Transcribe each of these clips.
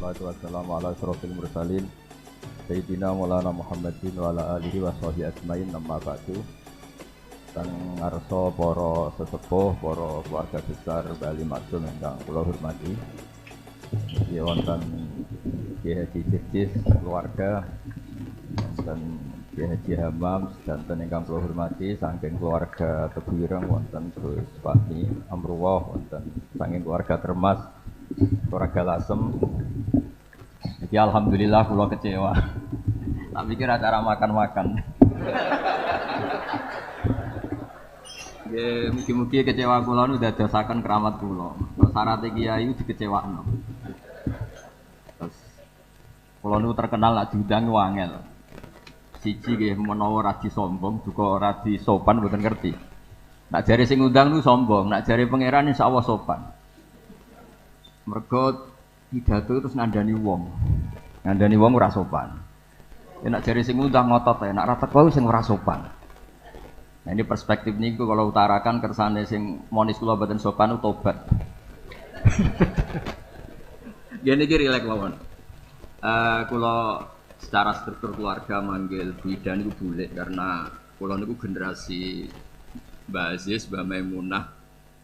Wassalatu wassalamu ala asyrofil mursalin Sayyidina Maulana Muhammadin wa ala alihi wa sahbihi ajmain amma ba'du. Kang ngarsa para sesepuh, para keluarga besar Bali Maksum ingkang kula hormati. Ya wonten Kiai Haji Cis keluarga dan Kiai Haji Hamam sedanten ingkang kula hormati saking keluarga Tebuireng wonten Gus Fahmi Amruwah wonten saking keluarga Termas keluarga Lasem. Jadi alhamdulillah kula kecewa. Tak pikir acara makan-makan. Ya, mugi-mugi kecewa kula nu dadosaken keramat kula. Syarat kiai dikecewakno. Terus kula nu terkenal lak diundang wangel. Siji nggih menawa ora disombong, duka ora disopan mboten ngerti. Nak jare sing ngundang nu sombong, nak jare pangeran insyaallah sopan. Mergo pidato terus ngandani wong. Ngandani wong ora sopan. Ya nak jare sing ngundang ngotot ya, nak ra teko sing ora sopan. Nah ini perspektif niku kalau utarakan kersane sing monis kula boten sopan tobat. Gini iki rileks mawon. Kula secara struktur keluarga manggil Bu Ida niku bulik karena kula niku generasi Mbak Aziz, Mbak Maimunah,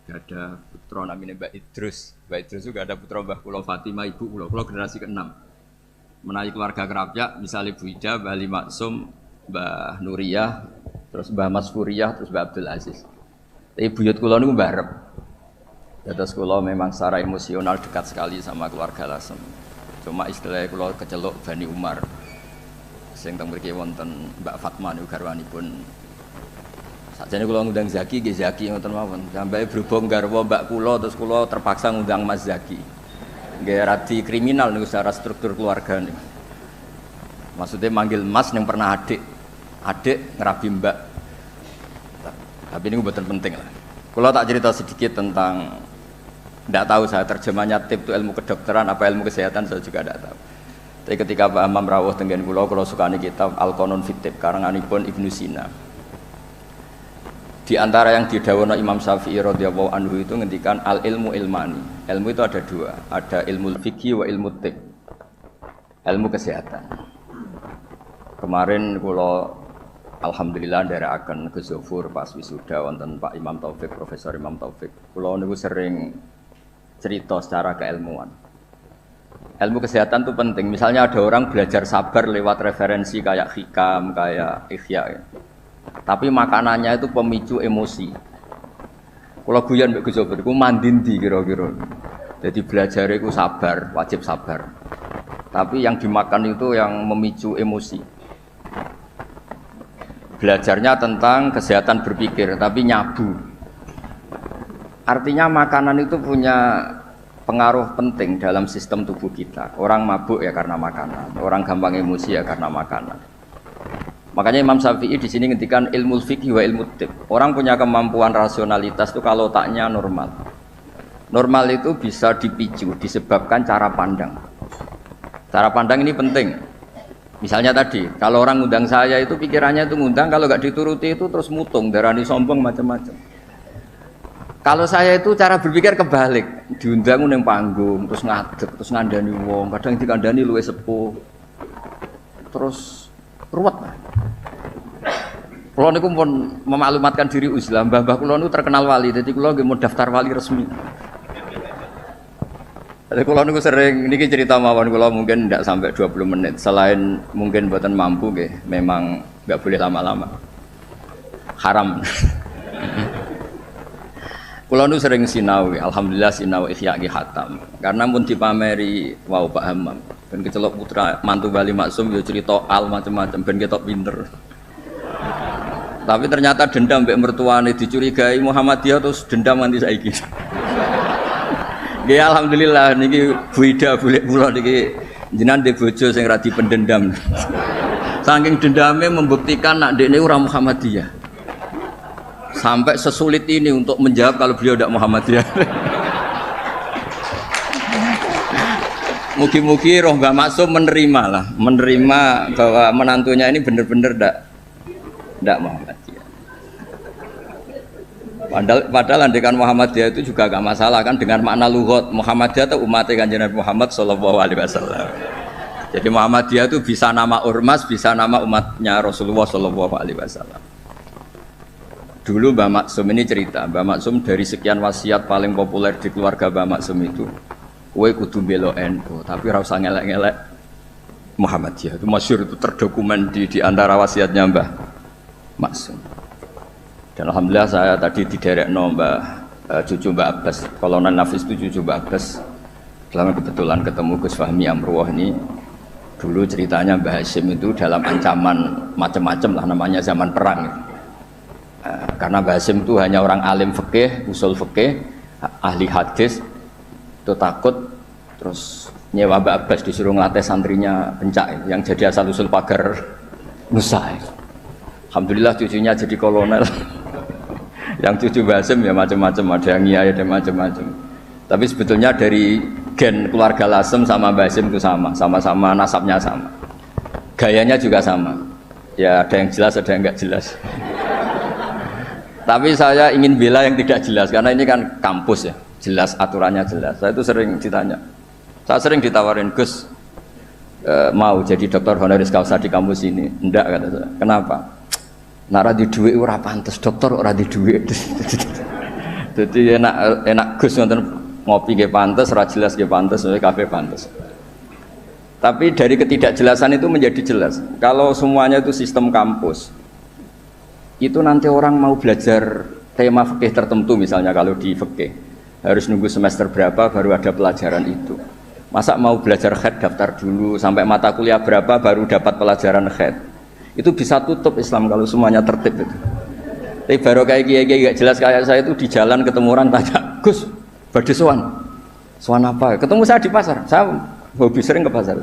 gak ada putra namanya Mbak Idrus. Mbak Idrus juga ada putra Mbah kula Fatimah ibu kula. Kula generasi ke-6. Menawi keluarga kerapyak misalnya Bu Ida, Mbah Ali Maksum, Mbah Nuriyah, terus Mbah Mas Furiyah, terus Mbah Abdul Aziz. Tapi buyut kula niku mbarep. Dados kula memang secara emosional dekat sekali sama keluarga Lasem. Cuma istilahnya kula keceluk Bani Umar. Sing teng mriki wonten Mbak Fatma niku garwanipun. Sakjane kula ngundang Zaki nggih Zaki ngoten mawon. Sampai berhubung garwa Mbak kula terus kula terpaksa ngundang Mas Zaki. Nggih radi kriminal niku secara struktur keluarga niku. Maksudnya manggil Mas yang pernah adik ngerabi Mbak. Tapi ini buatan penting lah. Kalau tak cerita sedikit tentang, tidak tahu saya terjemahnya tip itu ilmu kedokteran apa ilmu kesehatan saya juga tidak tahu. Tapi ketika Pak Imam rawuh tenggen kula sukani kitab Al-Qanun fit Tib karanganipun Ibnu Sina. Di antara yang didhawuhna Imam Syafi'i radhiyallahu anhu itu ngendikan al ilmu ilmani. Ilmu itu ada dua, ada ilmu fikih wa ilmu tib. Ilmu kesehatan. Kemarin kula alhamdulillah nderekaken Gus Zofur pas wisuda wonten Pak Imam Taufik, Profesor Imam Taufik. Kula niku sering cerita secara keilmuan. Ilmu kesehatan itu penting. Misalnya ada orang belajar sabar lewat referensi kayak hikam, kayak ihya. Ya. Tapi makanannya itu pemicu emosi. Kula guyon mbek Gus Zofur iku mandindi kira-kira. Jadi belajar itu sabar, wajib sabar. Tapi yang dimakan itu yang memicu emosi. Belajarnya tentang kesehatan berpikir, tapi nyabu. Artinya makanan itu punya pengaruh penting dalam sistem tubuh kita. Orang mabuk ya karena makanan, orang gampang emosi ya karena makanan. Makanya Imam Syafi'i di sini ngendikan ilmu fikih wa ilmu tib. Orang punya kemampuan rasionalitas itu kalau otaknya normal. Normal itu bisa dipicu, disebabkan cara pandang. Cara pandang ini penting. Misalnya tadi, kalau orang ngundang saya itu pikirannya itu ngundang, kalau nggak dituruti itu terus mutung, darani sombong macam-macam. Kalau saya itu cara berpikir kebalik, diundang nang panggung, terus ngadeg, terus ngandani wong, kadang dikandani luwih sepuh, terus ruwet. Kulo niku pun memaklumatkan diri uzlah, mbah-mbah kulo niku terkenal wali, jadi kulo nggih mau daftar wali resmi. Jadi kalau niku sering niki cerita mawon kalau mungkin tidak sampai 20 menit. Selain mungkin buatan mampu nggih, memang nggak boleh lama-lama. Haram. Kalau niku sering sinau, alhamdulillah sinau ihya ki hatam. Karena pun dipameri wau Pak Hamam. Ben kecelok putra mantu Bali Maksum yo cerita al macam-macam ben ketok pinter. Tapi ternyata dendam mbek mertuane dicurigai Muhammadiyah terus dendam nganti saiki. Ya alhamdulillah niki Bu Ida boleh kula niki jenengan ndek bojo sing ra dipendendam. Saking dendame membuktikan nak ndekne ora Muhammadiyah. Sampai sesulit ini untuk menjawab kalau beliau tidak Muhammadiyah. Mugi-mugi roh Mbah Maksum menerima bahwa menantunya ini benar-benar tidak Muhammadiyah. Padahal andekan Muhammadiyah itu juga gak masalah kan dengan makna lughat. Muhammadiyah itu umat Kanjeng Nabi Muhammad sallallahu alaihi wasallam. Jadi Muhammadiyah itu bisa nama ormas, bisa nama umatnya Rasulullah sallallahu alaihi wasallam. Dulu Mbah Maksum ini cerita, Mbah Maksum dari sekian wasiat paling populer di keluarga Mbah Maksum itu, kowe kudu mbela NU, tapi ora usah ngelek-ngelek Muhammadiyah. Itu masyhur, itu terdokumen di antara wasiatnya Mbah Maksum. Dan alhamdulillah saya tadi diderekno cucu Mbak Abbas, Kolonel Nafis itu cucu Mbak Abbas. Selama kebetulan ketemu Gus Fahmi Amruwah ini, dulu ceritanya Mbah Hashim itu dalam ancaman macam-macam lah, namanya zaman perang. Karena Mbah Hashim itu hanya orang alim fikih, usul fikih, ahli hadis, itu takut, terus nyewa Mbak Abbas disuruh ngelatih santrinya pencak yang jadi asal usul pagar Nusa. Alhamdulillah cucunya jadi kolonel. Yang cucu Mbah Hashim ya macam-macam, ada yang iya ada macam-macam. Tapi sebetulnya dari gen keluarga Lasem sama Mbah Hashim itu sama-sama nasabnya sama. Gayanya juga sama. Ya ada yang jelas, ada yang enggak jelas. Tapi saya ingin bela yang tidak jelas karena ini kan kampus ya, jelas aturannya jelas. Saya itu sering ditanya. Saya sering ditawarin, Gus mau jadi dokter honoris causa di kampus ini. Enggak kata saya. Kenapa? Nara di duit ora pantes dokter ora di duit. Jadi enak Gus nonton ngopi ge pantes, ora jelas ge pantes, kafe pantes. Tapi dari ketidakjelasan itu menjadi jelas. Kalau semuanya itu sistem kampus, itu nanti orang mau belajar tema fikih tertentu misalnya kalau di fikih harus nunggu semester berapa baru ada pelajaran itu. Masa mau belajar khed daftar dulu sampai mata kuliah berapa baru dapat pelajaran khed. Itu bisa tutup Islam kalau semuanya tertib itu. Tapi baru kayak kiai gak jelas kayak saya itu di jalan ketemu orang tanya, Gus, badhe sowan. Sowan apa? Ketemu saya di pasar. Saya hobi sering ke pasar.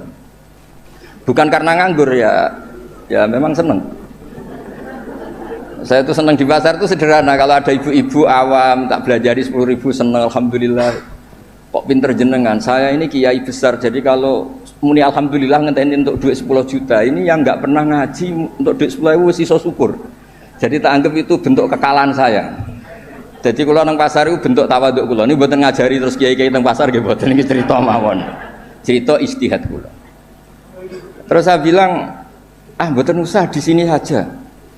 Bukan karena nganggur ya memang seneng. Saya itu seneng di pasar itu sederhana. Kalau ada ibu-ibu awam tak belajari 10.000 seneng alhamdulillah. Kok pinter jenengan. Saya ini kiai besar. Jadi kalau muni alhamdulillah ngenteni untuk duit 10 juta ini yang nggak pernah ngaji untuk duit 10.000 sisa syukur. Jadi tak anggap itu bentuk kekalahan saya. Jadi kalau nang pasar itu bentuk tawaduk kula. Ini mboten ngajari terus kiai-kiai nang pasar nggih mboten, iki cerita mawon. Cerita istihad kula. Terus saya bilang, mboten usah di sini saja.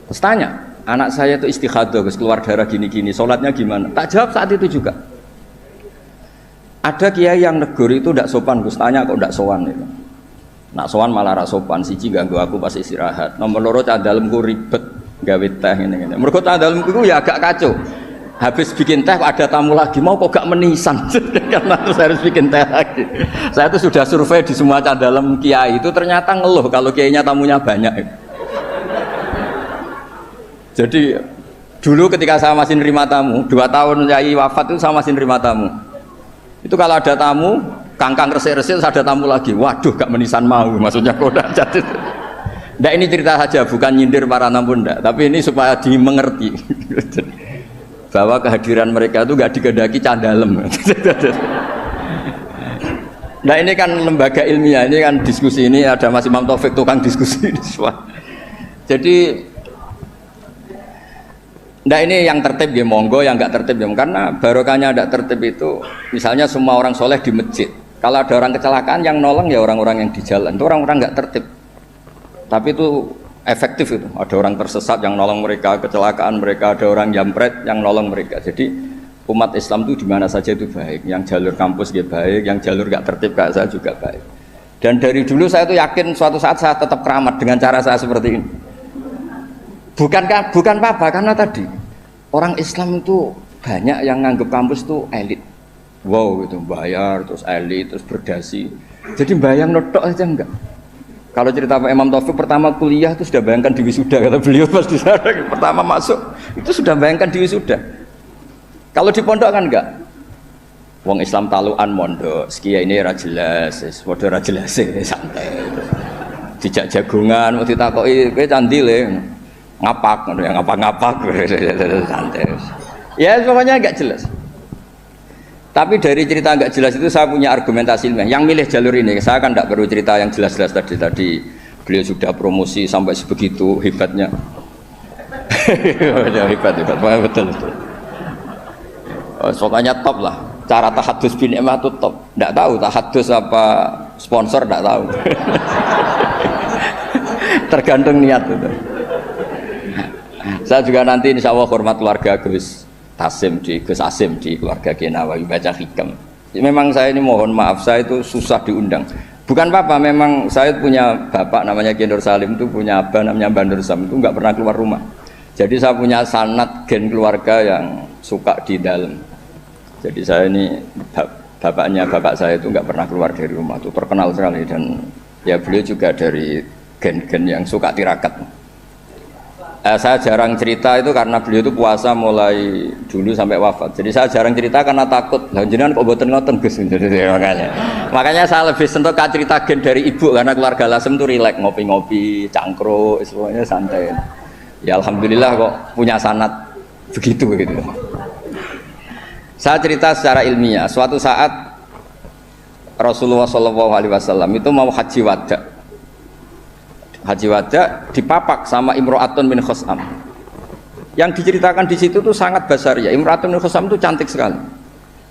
Terus tanya, anak saya itu istikhadah, Gus, keluar darah gini-gini, sholatnya gimana? Tak jawab saat itu juga. Ada kiai yang negur itu tidak sopan, Gus, tanya kok tidak sowan itu. Nak sowan malah ra sopan, siji ganggu aku pas istirahat. Nomor loro cah dalemku ribet gawe teh ngene-ngene. Mergo cah dalemku iku ya agak kacau. Habis bikin teh ada tamu lagi, mau kok gak menisan. Karena terus harus bikin teh lagi. Saya itu sudah survei di semua cah dalem kiai itu ternyata ngeluh kalau kiainya tamunya banyak. Jadi dulu ketika saya masih nerima tamu, 2 tahun kiai wafat itu saya masih nerima tamu. Itu kalau ada tamu, kangkang resik-resik ada tamu lagi. Waduh, gak menisan mau, maksudnya kodak jadi. Nggak, ini cerita saja, bukan nyindir para tamu ndak, tapi ini supaya dimengerti bahwa kehadiran mereka itu gak digedaki candalem. Nah ini kan lembaga ilmiah, ini kan diskusi, ini ada Mas Imam Taufik tukang diskusi di semua. Jadi nah ini yang tertib ya monggo, yang nggak tertib ya, karena barokahnya tidak tertib itu misalnya semua orang soleh di masjid, kalau ada orang kecelakaan yang nolong ya orang-orang yang di jalan, itu orang-orang nggak tertib, tapi itu efektif itu, ada orang tersesat yang nolong mereka, kecelakaan mereka, ada orang jambret yang nolong mereka. Jadi umat Islam itu di mana saja itu baik, yang jalur kampus ya baik, yang jalur nggak tertib kayak saya juga baik. Dan dari dulu saya itu yakin suatu saat saya tetap keramat dengan cara saya seperti ini. Bukan apa-apa, karena tadi orang Islam itu banyak yang nganggap kampus itu elit. Wow, itu bayar, terus elit, terus berdasi. Jadi bayang notok aja enggak. Kalau cerita Pak Imam Taufik pertama kuliah itu sudah bayangkan di wisuda, kata beliau pas di sana pertama masuk itu sudah bayangkan di wisuda. Kalau di pondok kan enggak. Wong Islam taluan mondok, sekian ini ra jelas, padha ra jelas santai. Dijak jagungan, mau ditakoki kowe candi le. Ngapak, yang ngapak-ngapak, santai. Ya pokoknya nggak jelas. Tapi dari cerita nggak jelas itu saya punya argumentasi ilmiah. Yang milih jalur ini, saya kan tidak perlu cerita yang jelas-jelas tadi beliau sudah promosi sampai sebegitu hebatnya. Hebat, betul. Pokoknya top lah. Cara tahadus bin ni'mah itu top. Tidak tahu tahadus apa sponsor, tidak tahu. Tergantung niat itu. Saya juga nanti insya Allah hormat keluarga Gus Asim di keluarga Kenawawi baca hikam. Memang saya ini mohon maaf, saya itu susah diundang. Bukan apa-apa, memang saya punya bapak namanya Kiai Nur Salim, itu punya abah namanya Bandur Sam, itu nggak pernah keluar rumah. Jadi saya punya sanad gen keluarga yang suka di dalam. Jadi saya ini bapaknya bapak saya itu nggak pernah keluar dari rumah, itu terkenal sekali. Dan ya beliau juga dari gen-gen yang suka tirakat. Saya jarang cerita itu karena beliau itu puasa mulai dulu sampai wafat. Jadi saya jarang cerita karena takut. Lah jenengan kok mboten ngoten Gus. Makanya saya lebih sentuh cerita gen dari ibu karena keluarga Lasem itu rileks, ngopi-ngopi, cangkruk, semuanya santai. Ya alhamdulillah kok punya sanad begitu. Saya cerita secara ilmiah. Suatu saat Rasulullah SAW itu mau haji wada. Haji wada dipapak sama Imro'atun bin Khos'am. Yang diceritakan di situ tuh sangat basariyah. Imro'atun bin Khos'am itu cantik sekali.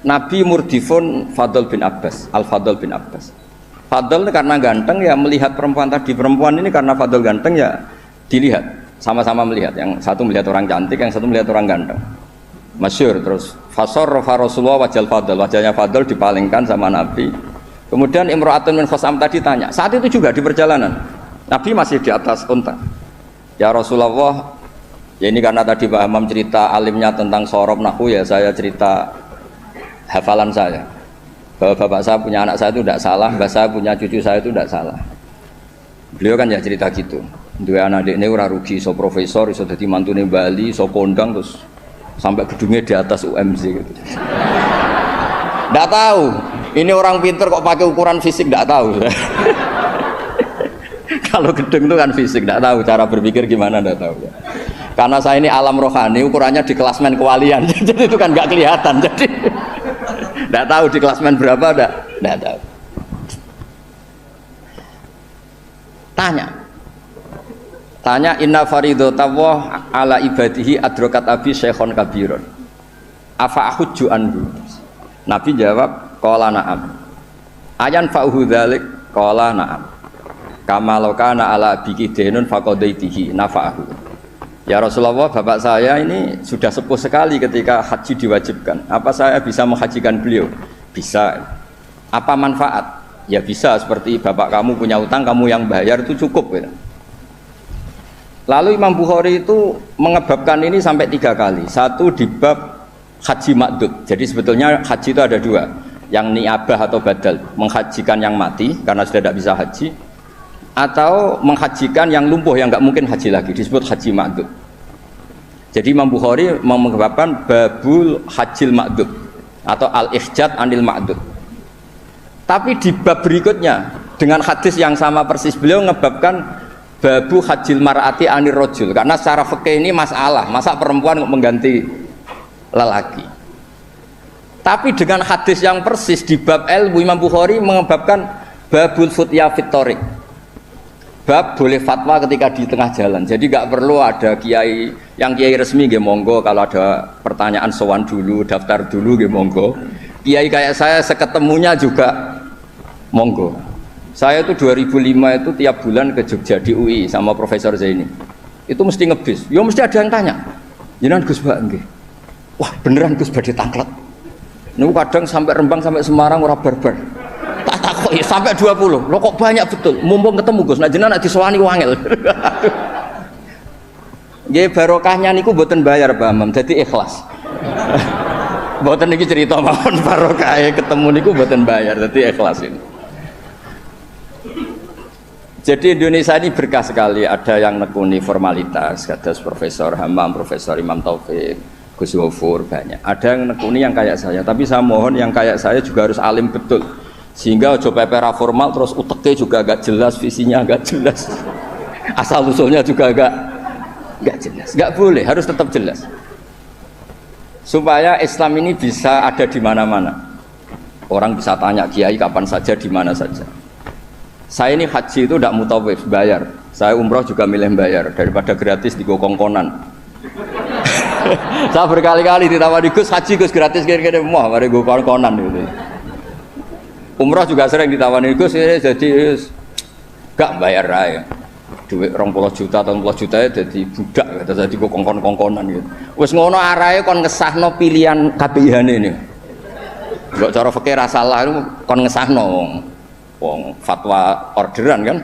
Nabi murdifun Fadl bin Abbas, Al-Fadl bin Abbas. Fadl karena ganteng ya melihat perempuan tadi. Perempuan ini karena Fadl ganteng ya dilihat. Sama-sama melihat. Yang satu melihat orang cantik, yang satu melihat orang ganteng. Masyhur terus. Fasor Rasulullah wajal Fadl. Wajahnya Fadl dipalingkan sama Nabi. Kemudian Imro'atun bin Khos'am tadi tanya. Saat itu juga di perjalanan. Nabi masih di atas unta. Ya Rasulullah, ya ini karena tadi Pak Hamam cerita alimnya tentang sorob nahu, ya saya cerita hafalan saya. Bahwa bapak saya punya anak saya itu tidak salah, bapak saya punya cucu saya itu tidak salah. Beliau kan ya cerita gitu. Dua anak ini ora rugi, so profesor, so jadi mantune Bali, so kondang terus sampai gedungnya di atas UMZ gitu. Tidak tahu. Ini orang pinter kok pakai ukuran fisik, tidak tahu. Kalau gedung itu kan fisik, tidak tahu cara berpikir gimana, tidak tahu. Karena saya ini alam rohani, ukurannya di klasmen kewalian, jadi itu kan nggak kelihatan. Jadi tidak tahu di klasmen berapa, tidak tahu. Tanya inna faridotawah ala ibadihi adrokat abi syekhon kabirun. Afa ahujju anhu. Nabi jawab, qala na'am. Ayan fa'uhu dzalik, qala na'am. Kama lokana ala biki denun fakodaitihi nafa'ahu. Ya Rasulullah, bapak saya ini sudah sepuh sekali ketika haji diwajibkan. Apa saya bisa menghajikan beliau? Bisa. Apa manfaat? Ya bisa, seperti bapak kamu punya utang, kamu yang bayar itu cukup. Ya. Lalu Imam Bukhari itu mengebabkan ini sampai 3 kali. Satu di bab haji makdud. Jadi sebetulnya haji itu ada 2. Yang niabah atau badal, menghajikan yang mati karena sudah tidak bisa haji, atau menghajikan yang lumpuh yang nggak mungkin haji lagi, disebut haji ma'dud. Jadi Imam Bukhari mengebabkan babul hajil ma'dud atau al-ihjad anil ma'dud. Tapi di bab berikutnya dengan hadis yang sama persis beliau mengebabkan babu hajil mar'ati anir rojul, karena secara fikih ini masalah, masa perempuan mengganti lelaki. Tapi dengan hadis yang persis di bab ilmu Imam Bukhari mengebabkan babul futya fit thoriq. Bab boleh fatwa ketika di tengah jalan. Jadi nggak perlu ada kiai yang kiai resmi nggih monggo, kalau ada pertanyaan sowan dulu, daftar dulu nggih monggo. Kiai kayak saya seketemunya juga monggo. Saya itu 2005 itu tiap bulan ke Jogja di UI sama Profesor Zaini. Itu mesti ngebis. Ya mesti ada yang tanya. Jenengan Gus Mbak nggih. Wah, beneran Gus badhe tangklet. Niku kadang sampai Rembang sampai Semarang ora barbar. Tak takoki sampai 20. Loh kok banyak betul. Mumpung ketemu Gus, nek jenengan disowani wangel. Nggih barokahnya niku mboten bayar Pak Imam, dadi ikhlas. Mboten niki cerita mawon barokahe ketemu niku mboten bayar, dadi ikhlas ini. Jadi Indonesia ini berkah sekali, ada yang nekuni formalitas, ada Profesor Hamam, Profesor Imam Taufik, Gus Wofur, banyak. Ada yang nekuni yang kayak saya, tapi saya mohon yang kayak saya juga harus alim betul. Sehingga coba pera formal terus uteknya juga agak jelas, visinya agak jelas. Asal usulnya juga agak jelas. Enggak boleh, harus tetap jelas. Supaya Islam ini bisa ada di mana-mana. Orang bisa tanya kiai kapan saja, di mana saja. Saya ini haji itu tidak mutawif, bayar. Saya umroh juga milih bayar daripada gratis di kongkonan. Saya berkali-kali ditawari Gus haji Gus gratis kira-kira mau mari gue konan gitu. Umrah juga sering ditawari Gus jadi gak bayar aja. Duit 20 juta atau 40 juta ya jadi budak gitu, jadi gue kongkon-kongkonan gitu. Wes ngono arahe kon ngesahno pilihan KPIH ini. Gak cara fikih ra salah itu kon ngesahno wong fatwa orderan kan.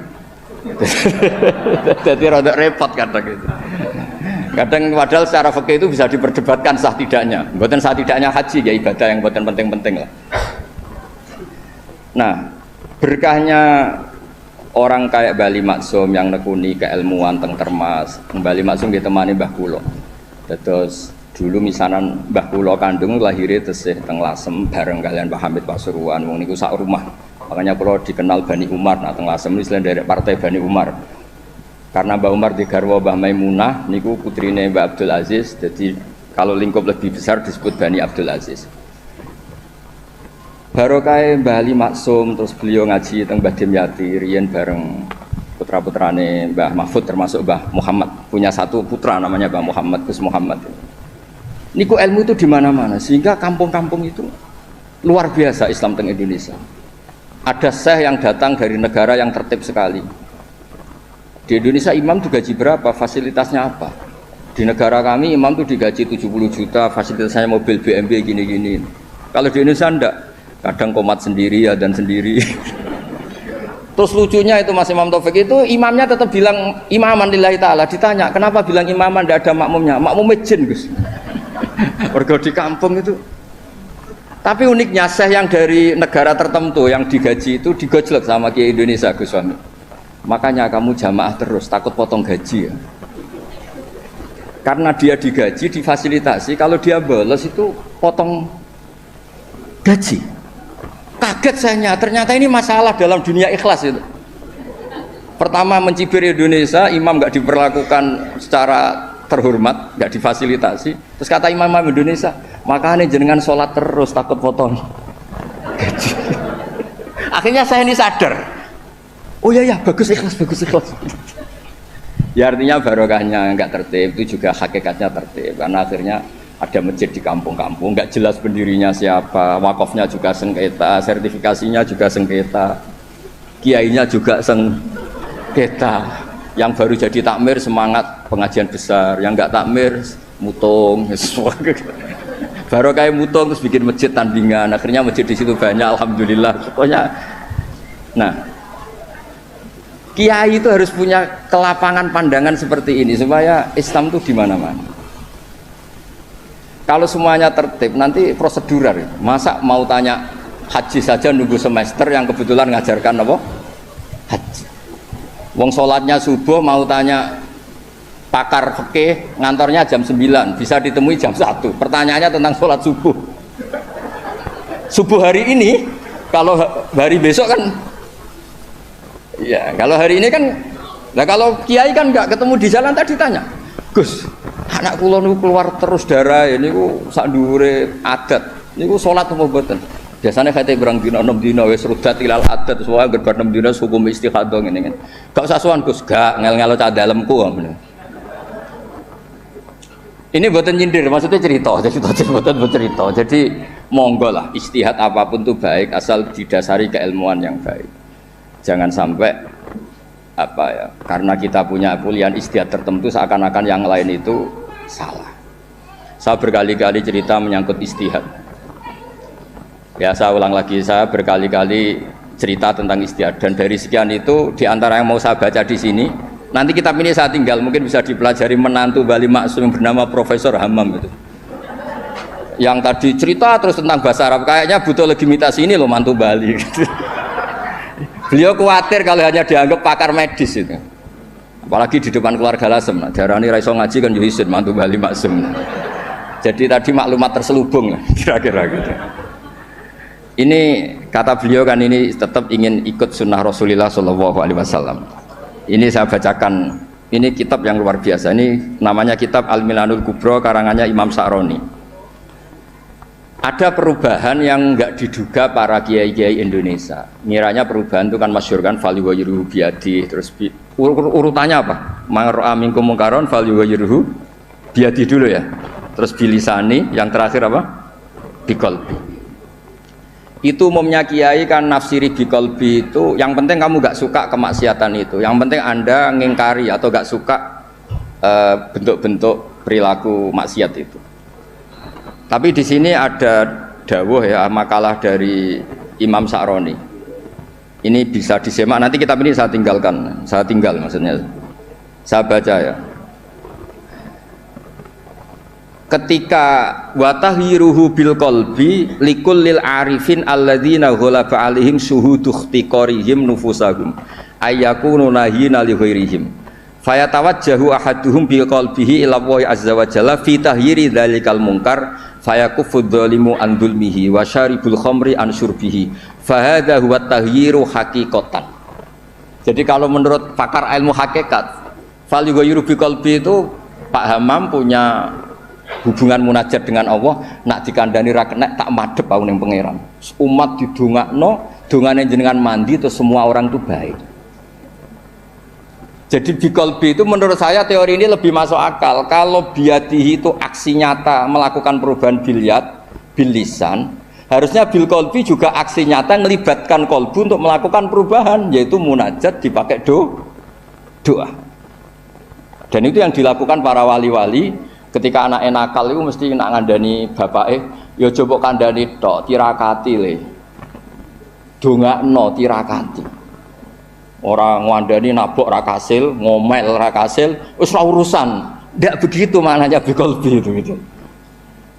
Jadi rada repot kadang gitu. Kadang padahal secara fikih itu bisa diperdebatkan sah tidaknya. Mboten sah tidaknya haji ya ibadah yang mboten penting-penting lah. Nah, berkahnya orang kayak Bali Maksum yang nekuni keilmuan teng Termas. Bali Maksum ditemani Mbah Kula. Terus dulu misanan Mbah Kula kandung lahirnya tesih teng Lasem bareng kalian Pak Hamid Pasuruan. Wong niku sak rumah. Makanya kalau dikenal Bani Umar, nah teng Lasem ini selain dari partai Bani Umar. Karena Mbah Umar di garwa Mbah Maimunah, niku putrine Mbah Abdul Aziz. Jadi kalau lingkup lebih besar disebut Bani Abdul Aziz. Barokah Mbah Ali Maksum, terus beliau ngaji teng Mbah Dimyati, riyen bareng putra-putrane Mbah Mahfud termasuk Mbah Muhammad. Punya satu putra namanya Mbah Muhammad, Gus Muhammad. Niku ilmu itu di mana-mana sehingga kampung-kampung itu luar biasa Islam teng Indonesia. Ada syekh yang datang dari negara yang tertib sekali. Di Indonesia imam digaji berapa? Fasilitasnya apa? Di negara kami imam itu digaji 70 juta, fasilitasnya mobil BMW gini-gini. Kalau di Indonesia enggak. Kadang komat sendiri, ya dan sendiri. Terus lucunya itu Mas Imam Taufik itu imamnya tetap bilang imaman lillahi ta'ala. Ditanya, kenapa bilang imaman enggak ada makmumnya? Makmumnya jin, Gus. Warga di kampung itu. Tapi uniknya syekh yang dari negara tertentu yang digaji itu digojlok sama Kiai Indonesia Gus Wami. Makanya kamu jamaah terus, takut potong gaji ya. Karena dia digaji, difasilitasi, kalau dia bolos itu potong gaji. Kaget saya, ternyata ini masalah dalam dunia ikhlas itu. Pertama mencibir Indonesia, imam nggak diperlakukan secara terhormat, nggak difasilitasi. Terus kata imam-imam Indonesia, makanya jenengan sholat terus takut potong gaji. Akhirnya saya ini sadar. Oh ya bagus ikhlas. Ya artinya barokahnya nggak tertib itu juga hakikatnya tertib karena akhirnya ada masjid di kampung-kampung nggak jelas pendirinya siapa, wakafnya juga sengketa, sertifikasinya juga sengketa, kiainya juga sengketa. Yang baru jadi takmir semangat pengajian besar, yang nggak takmir mutung. Baru kayak mutung terus bikin masjid tandingan, akhirnya masjid di situ banyak, alhamdulillah. Pokoknya, nah, kiai itu harus punya kelapangan pandangan seperti ini supaya Islam itu di mana-mana. Kalau semuanya tertib, nanti prosedural. Masa mau tanya haji saja nunggu semester yang kebetulan ngajarkan apa? Haji. Wong sholatnya subuh mau tanya pakar fikih ngantornya jam 9 bisa ditemui jam 1. Pertanyaannya tentang sholat subuh. Subuh hari ini, kalau hari besok kan, ya kalau hari ini kan, nah kalau kiai kan nggak ketemu di jalan tadi tanya, Gus, anak kula niku keluar terus darah ini ku sak dhuwure adat, niku sholat apa mboten? Biasanya kate berang dina 6 dina wis rudat ilal adat semua gerbar 6 dina hukum istihadah ngene kan. Gak usah sowan Gus, gak ngel-ngelo cah dalemku ngono. Ini mboten nyindir, maksudnya cerita, jadi mboten bercerita. Jadi monggo lah istihad apapun itu baik asal didasari keilmuan yang baik. Jangan sampai apa ya, karena kita punya pilihan istihad tertentu seakan-akan yang lain itu salah. Saya berkali-kali cerita menyangkut istihad. Ya saya ulang lagi, saya berkali-kali cerita tentang istihad dan dari sekian itu diantara yang mau saya baca di sini nanti kitab ini saya tinggal mungkin bisa dipelajari menantu Bali Maksum yang bernama Profesor Hammam itu yang tadi cerita terus tentang bahasa Arab kayaknya butuh legitimasi ini loh mantu Bali gitu. Beliau khawatir kalau hanya dianggap pakar medis itu apalagi di depan keluarga Lasem nah, darani raiso ngaji kan yuhisin mantu Bali Maksum jadi tadi maklumat terselubung kira-kira gitu. Ini kata beliau kan ini tetap ingin ikut sunnah Rasulullah Shallallahu Alaihi Wasallam. Ini saya bacakan. Ini kitab yang luar biasa. Ini namanya kitab Al-Milanul Kubro karangannya Imam Sa'roni. Ada perubahan yang enggak diduga para kiai-kiai Indonesia. Ngiranya perubahan itu kan masyhur kan fal yughayyiruhu biyadi terus urutannya apa? Man ra'a minkum munkaron fal yughayyiruhu biyadi dulu ya. Terus bilisani, yang terakhir apa? Biqalbi. Itu umumnya kiai kan nafsiri biqalbi itu, yang penting kamu gak suka kemaksiatan itu, yang penting Anda ngingkari atau gak suka bentuk-bentuk perilaku maksiat itu. Tapi di sini ada dawuh ya, makalah dari Imam Sa'roni. Ini bisa disimak, nanti kitab ini saya tinggalkan, saya tinggal maksudnya. Saya baca ya. Ketika watahhiruhu bil qalbi likullil arifin alladzina ghalaba alaihim syuhudu ikhtiqarihim nufusahum ayyakunu nahina li ghairihim fayatawajjahu ahaduhum bil qalbihi ila Allah azza wa jalla fi tahyiri dzalikal munkar fayakuffu dzalimu an dzulmihi wa syaribul khamri an syurbihi fahadha huwa tahyiru haqiqatan. Jadi kalau menurut pakar ilmu hakikat fal yughayyiru bi qalbi itu Pak Hamam punya hubungan munajat dengan Allah, nak dikandani ra kena tak madhep aku ning pangeran. Umat didongakno, dongane jenengan mandi terus semua orang itu baik. Jadi biqalbi itu menurut saya teori ini lebih masuk akal. Kalau biadihi itu aksi nyata melakukan perubahan bil lisan, harusnya bil qalbi juga aksi nyata melibatkan qalbu untuk melakukan perubahan, yaitu munajat dipakai doa. Dan itu yang dilakukan para wali-wali. Ketika anak nakal itu mesti nak ngandani bapake, ya coba kandani tok, tirakati le. Dongakno tirakati. Orang ngandani nabok ra kasil, ngomel ra kasil, wis ora urusan. Ndak begitu maknanya biqalbi itu gitu.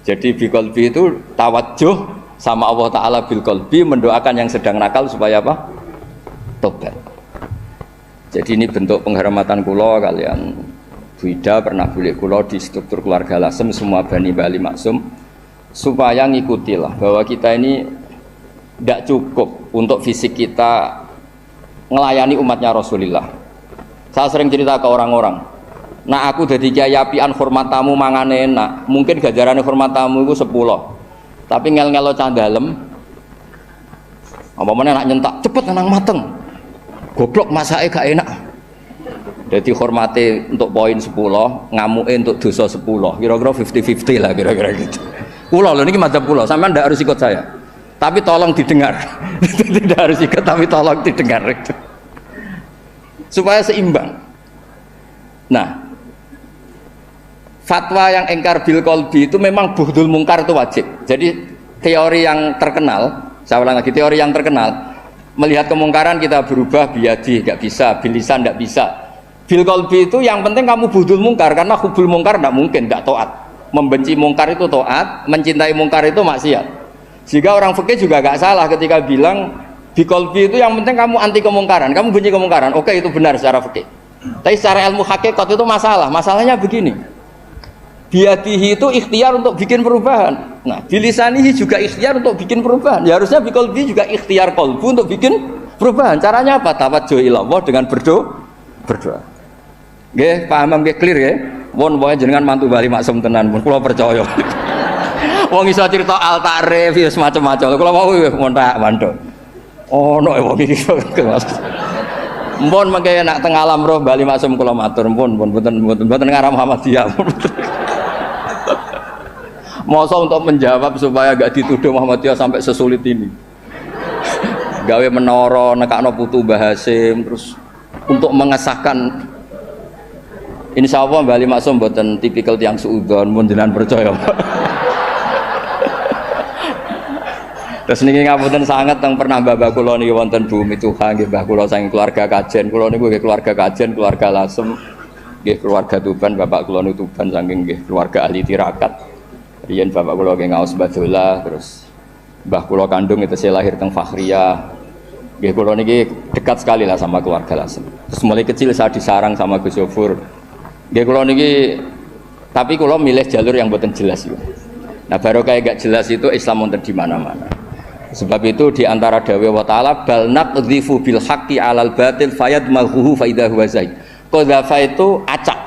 Jadi biqalbi itu tawajuh sama Allah taala bil qalbi, mendoakan yang sedang nakal supaya apa? Tobat. Jadi ini bentuk penghormatan kula kalian Bu Ida pernah boleh kulo di struktur keluarga Lasem semua Bani Bali Maksum supaya ngikutilah bahwa kita ini tidak cukup untuk fisik kita melayani umatnya Rasulullah. Saya sering cerita ke orang-orang, nah aku jadi kiai apian hormat tamu mangan enak, mungkin gajaran hormat tamu itu 10, tapi ngel-ngelo candalem apa mana nak nyentak cepet nang mateng, goblok masake gak enak. Jadi hormati untuk poin 10, ngamuke untuk dosa 10. Kira-kira 50-50 lah kira-kira gitu. Kula lho niki madzhab kula, sampean ndak harus ikut saya. Tapi tolong didengar. Tidak harus ikut tapi tolong didengar itu. Supaya seimbang. Nah, fatwa yang engkar bil qalbi itu memang bughdul mungkar itu wajib. Jadi teori yang terkenal, saya ulang lagi, teori yang terkenal, melihat kemungkaran kita berubah biadi, enggak bisa, bilisan enggak bisa. Bil qalbi itu yang penting kamu budul mungkar, karena hubul mungkar tidak mungkin, tidak taat. Membenci mungkar itu taat, mencintai mungkar itu maksiat. Jika orang fikih juga gak salah ketika bilang bil qalbi itu yang penting kamu anti kemungkaran, kamu benci kemungkaran. Oke, itu benar secara fikih. Tapi secara ilmu hakikat itu masalah. Masalahnya begini. Biadihi itu ikhtiar untuk bikin perubahan. Nah, bilisanihi juga ikhtiar untuk bikin perubahan. Ya harusnya bil qalbi juga ikhtiar qalbu untuk bikin perubahan. Caranya apa? Tawajjuh ila Allah dengan berdoa. Nggih, paham nggih clear nggih. Wong wae jenengan mantu Bali Maksum tenan pun kula percaya. Wong iso cerita al ta'rif ya semacam-macam. Kula mau montak mandho. Ono wong iki. Mpun mengke nak teng alam roh Bali Maksum kula matur pun mboten ngarah Muhammadiyah. Masa untuk menjawab supaya gak dituduh Muhammadiyah sampai sesulit ini. Gawe menara nekakno putu Mbah Hasim terus untuk mengesahkan. Insya Allah Bali Maksum buatan tipikal tiang suudon, munduran percaya. Terus niki ngapunten sangat yang pernah mbah kula niki wonten bumi Tuhan nggih mbah kula saking keluarga Kajen. Kula niku nggih keluarga Kajen, keluarga Lasem, nggih keluarga Tuban, bapak kula niku Tuban saking nggih keluarga ahli tirakat. Riyen bapak kula nggih ngaos badola, terus mbah kula kandung itu saya lahir teng Fakhriyah. Nggih kula niki dekat sekali lah sama keluarga Lasem. Terus mulai kecil saya disarang sama Gus Yofur. Nggih kula niki tapi kula milih jalur yang mboten jelas itu. Nah, baru kayak gak jelas itu Islam wonten di mana-mana. Sebab itu di antara dawuh wa ta'ala bal naqdhifu bil haqqi 'alal batil fayadmaghuhu fa idza huwa zaid. Qadzafa itu acak.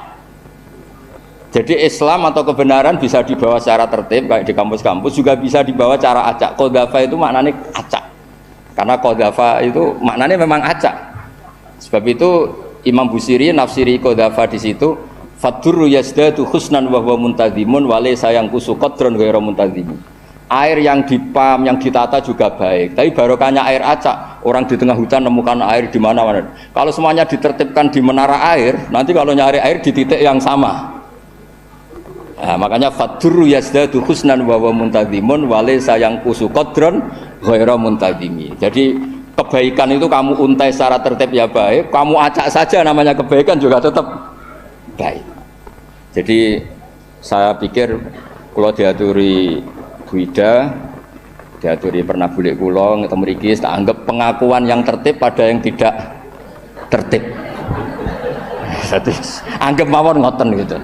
Jadi Islam atau kebenaran bisa dibawa secara tertib kayak di kampus-kampus, juga bisa dibawa cara acak. Qadzafa itu maknanya acak. Karena qadzafa itu maknanya memang acak. Sebab itu Imam Busiri nafsiri qadzafa di situ Fadurru yazdadu husnan wa huwa muntazimun wa laysa yanqusu qadran ghairu muntazimin. Air yang dipam, yang ditata juga baik. Tapi barokahnya air acak, orang di tengah hutan nemukan air di mana-mana. Kalau semuanya ditertibkan di menara air, nanti kalau nyari air di titik yang sama. Nah, makanya fadurru yazdadu husnan wa huwa muntazimun wa laysa yanqusu qadran ghairu muntazimi. Jadi kebaikan itu kamu untai secara tertib ya baik, kamu acak saja namanya kebaikan juga tetap baik. Jadi saya pikir kalau diaturi Bu Ida, diaturi pernah bulik kula ketemu mriki tak anggap pengakuan yang tertib pada yang tidak tertib. Jadi anggap mawon ngoten gitu.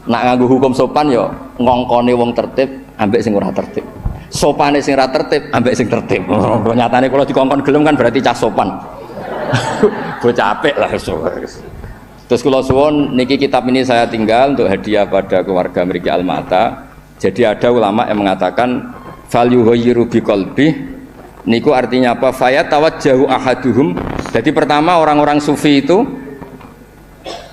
Nak nganggo hukum sopan yo ngongkone wong tertib ambek sing ora tertib. Sopane sing ora tertib ambek sing tertib. Nyatane kalau dikongkon gelem kan berarti cah sopan. Bocah apik lah. Terus kula suwun niki kitab ini saya tinggal untuk hadiah pada keluarga mriki Almata. Jadi ada ulama yang mengatakan fal yughayyiru biqalbi niku artinya apa? Faya tawajjahu ahaduhum. Jadi pertama orang-orang sufi itu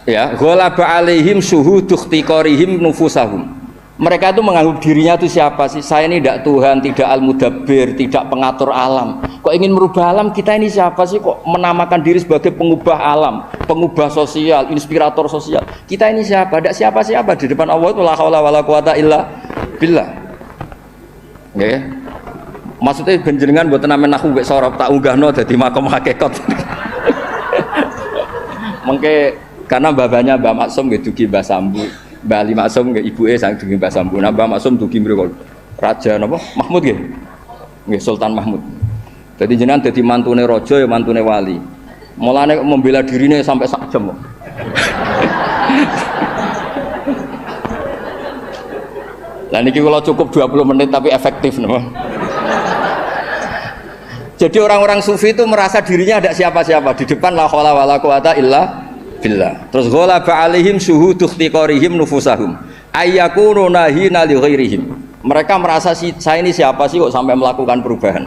ya ghalaba alaihim syuhudu ikhtiqarihim nufusahum. Mereka itu menganggap dirinya itu siapa sih? Saya ini tidak Tuhan, tidak al-mudabbir, tidak pengatur alam. Kok ingin merubah alam? Kita ini siapa sih? Kok menamakan diri sebagai pengubah alam, pengubah sosial, inspirator sosial? Kita ini siapa? Tidak siapa-siapa di depan Allah itu la haula wala quwata illa billah. Ya. Maksudnya benjenengan buat nama nahu wek sorop tak unggahno dadi makom hakikat. Mengke karena babanya Mbak Maksum nggih dugi Mbah Sambu. Mbak Ali Maksum nggih ibuke sang dugi Mbah Sambu. Nah Mbah Maksum dugi mriku Raja napa? Mahmud nggih. Nggih Sultan Mahmud. Jadi jenengan dadi mantune raja ya mantune wali. Mulane membela dirine sampai sak jam kok. Lah niki kalau cukup 20 menit tapi efektif napa? Jadi orang-orang sufi itu merasa dirinya ada siapa-siapa di depan la haula wala quwata illa billah. Terus ghalaba alaihim syuhudu ikhtiqarihim nufusahum ayyakunu nahina li ghairihim. Mereka merasa saya ini siapa sih kok sampai melakukan perubahan.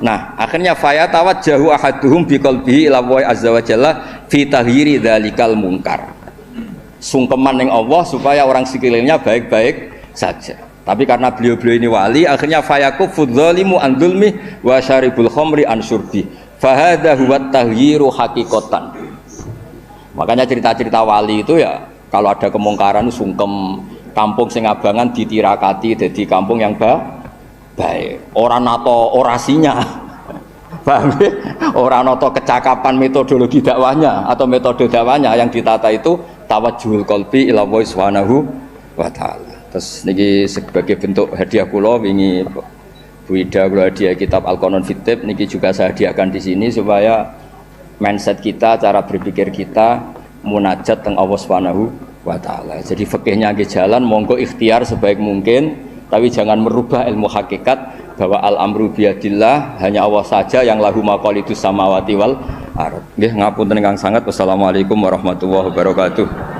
Nah, akhirnya faya tawajjahu ahaduhum biqalbihi ila wa azza wa jalla fi tahyiri dzalikal munkar. Sungkeman ning Allah supaya orang sekelilingnya baik-baik saja. Tapi karena beliau-beliau ini wali, akhirnya fayakufu dzalimu an dzulmi wa syaribul khamri an syurbi. Fa hadza huwa taghyiru haqiqatan. Makanya cerita-cerita wali itu ya kalau ada kemungkaran sungkem, kampung sing abangan ditirakati jadi kampung yang baik. Orang nato orasinya. Paham ya? Orang nato kecakapan metodologi dakwahnya atau metode dakwahnya yang ditata itu tawajjuhul qalbi ila Allah subhanahu wa ta'ala. Terus niki sebagai bentuk hadiah kula wingi Bu Ida kula hadiah kitab Al-Qanon Fitib niki juga saya hadiahkan di sini supaya mindset kita, cara berpikir kita munajat teng Allah Subhanahu wa taala. Jadi fikihnya nggih jalan monggo ikhtiar sebaik mungkin tapi jangan merubah ilmu hakikat bahwa al-amru biyadillah hanya Allah saja yang lahu maqalidus samawati wal ardh. Nggih ngapunten ingkang sanget. Wassalamualaikum warahmatullahi wabarakatuh.